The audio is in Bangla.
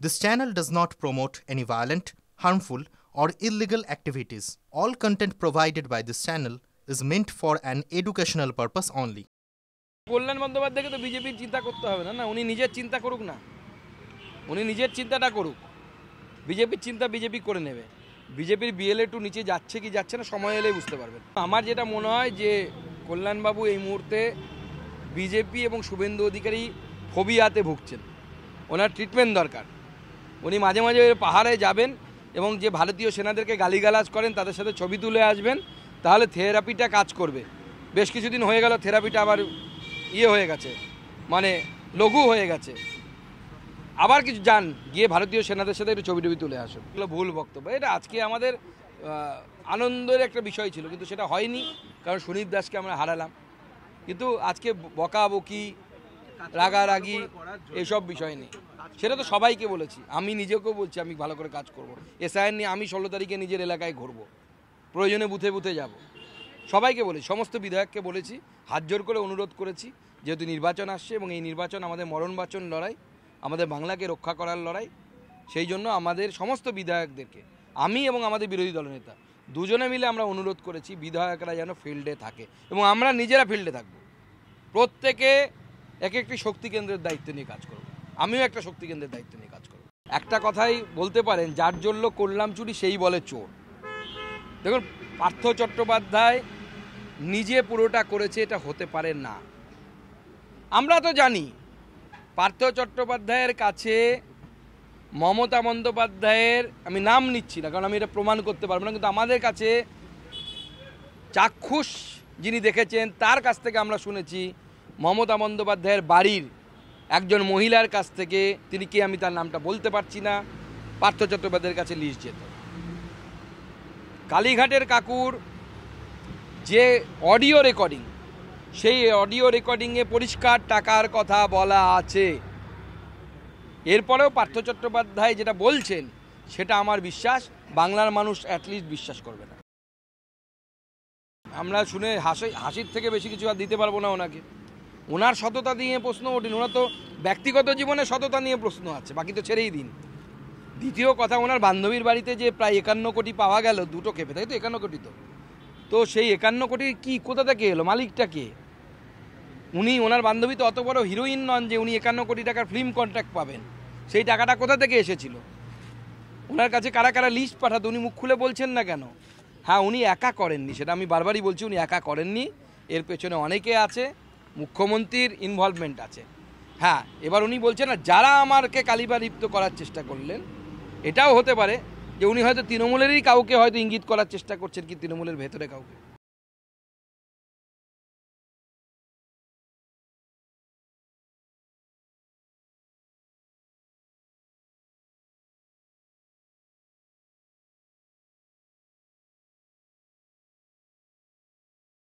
This channel does not promote any violent, harmful, or illegal activities. All content provided by this channel is meant for an educational purpose only. কল্যাণ বন্দ্যোপাধ্যায়কে তো বিজেপির চিন্তা করতে হবে না, উনি নিজের চিন্তা করুক না, উনি নিজের চিন্তাটা করুক। বিজেপির চিন্তা বিজেপি করে নেবে। বিজেপির বিএলএ টু নিচে যাচ্ছে কি যাচ্ছে না সময় এলেই বুঝতে পারবেন। আমার যেটা মনে হয় যে কল্যাণবাবু এই মুহূর্তে বিজেপি এবং শুভেন্দু অধিকারী ফোবিয়াতে ভুগছেন, ওনার ট্রিটমেন্ট দরকার। উনি মাঝে মাঝে পাহাড়ে যাবেন এবং যে ভারতীয় সেনাদেরকে গালিগালাজ করেন তাদের সাথে ছবি তুলে আসবেন, তাহলে থেরাপিটা কাজ করবে। বেশ কিছুদিন হয়ে গেল থেরাপিটা আবার হয়ে গেছে, মানে লঘু হয়ে গেছে। আবার কিছু যান গিয়ে ভারতীয় সেনাদের সাথে একটু ছবি তুলে আসুন। এগুলো ভুল বক্তব্য। এটা আজকে আমাদের আনন্দের একটা বিষয় ছিল, কিন্তু সেটা হয়নি, কারণ সুনীত দাসকে আমরা হারালাম। কিন্তু আজকে বকাবকি, রাগারাগি এসব বিষয় নেই, সেটা তো সবাইকে বলেছি, আমি নিজেকেও বলছি আমি ভালো করে কাজ করব। এসআইআর নিয়ে আমি 16 তারিখে নিজের এলাকায় ঘুরবো, প্রয়োজনে বুথে বুথে যাব। সবাইকে বলেছি, সমস্ত বিধায়ককে বলেছি, হাত জোর করে অনুরোধ করেছি, যেহেতু নির্বাচন আসছে এবং এই নির্বাচন আমাদের মরণবাচন লড়াই, আমাদের বাংলাকে রক্ষা করার লড়াই। সেই জন্য আমাদের সমস্ত বিধায়কদেরকে, আমি এবং আমাদের বিরোধী দলনেতা দুজনে মিলে আমরা অনুরোধ করেছি বিধায়করা যেন ফিল্ডে থাকে এবং আমরা নিজেরা ফিল্ডে থাকব। প্রত্যেকে এক একটি শক্তি কেন্দ্রের দায়িত্ব নিয়ে কাজ করব। আমিও একটা শক্তি কেন্দ্রের দায়িত্ব নিয়ে কাজ করব। একটা কথাই বলতে পারেন, যার জন্য করলাম চুরি সেই বলে চোর। দেখুন, পার্থ চট্টোপাধ্যায় নিজে পুরোটা করেছে, এটা হতে পারে না। আমরা তো জানি পার্থ চট্টোপাধ্যায়ের কাছে মমতা বন্দ্যোপাধ্যায়ের, আমি নাম নিচ্ছি না কারণ আমি এটা প্রমাণ করতে পারবো না, কিন্তু আমাদের কাছে চাক্ষুষ যিনি দেখেছেন তার কাছ থেকে আমরা শুনেছি মমতা বন্দ্যোপাধ্যায়ের বাড়ির একজন মহিলার কাছ থেকে, তিনি কি আমি তার নামটা বলতে পারছি না, পার্থ চট্টোপাধ্যায়ের কাছে লিস্ট যেত। কালীঘাটের কাকুর যে অডিও রেকর্ডিং, সেই অডিও রেকর্ডিংয়ে পরিষ্কার টাকার কথা বলা আছে। এরপরেও পার্থ চট্টোপাধ্যায় যেটা বলছেন সেটা আমার বিশ্বাস বাংলার মানুষ অ্যাটলিস্ট বিশ্বাস করবে না। আমরা শুনে হাসির থেকে বেশি কিছু আর দিতে পারবো না ওনাকে। ওনার সততা নিয়ে প্রশ্ন ওঠেন, ওনার তো ব্যক্তিগত জীবনে সততা নিয়ে প্রশ্ন আছে, বাকি তো ছেড়েই দিন। দ্বিতীয় কথা, ওনার বান্ধবীর বাড়িতে যে প্রায় 51 কোটি পাওয়া গেল দুটো খেপে, তাই তো 51 কোটি। তো সেই 51 কোটি কি কোথা থেকে এলো, মালিকটা কে? উনি, ওনার বান্ধবী তো অত বড় হিরোইন নন যে উনি 51 কোটি টাকার ফিল্ম কন্ট্রাক্ট পাবেন। সেই টাকাটা কোথা থেকে এসেছিল? ওনার কাছে কারা কারা লিস্ট পাঠাতো, উনি মুখ খুলে বলছেন না কেন? হ্যাঁ, উনি একা করেননি, সেটা আমি বারবারই বলছি, উনি একা করেননি, এর পেছনে অনেকে আছে, মুখ্যমন্ত্রীর ইনভলভমেন্ট আছে। হ্যাঁ, এবার উনি বলছেন না যারা আমাকে কালিবালিপ্ত করার চেষ্টা করলেন, এটাও হতে পারে যে উনি হয়তো তৃণমূলেরই কাউকে হয়তো ইঙ্গিত করার চেষ্টা করছেন, কি তৃণমূলের ভেতরে কাউকে।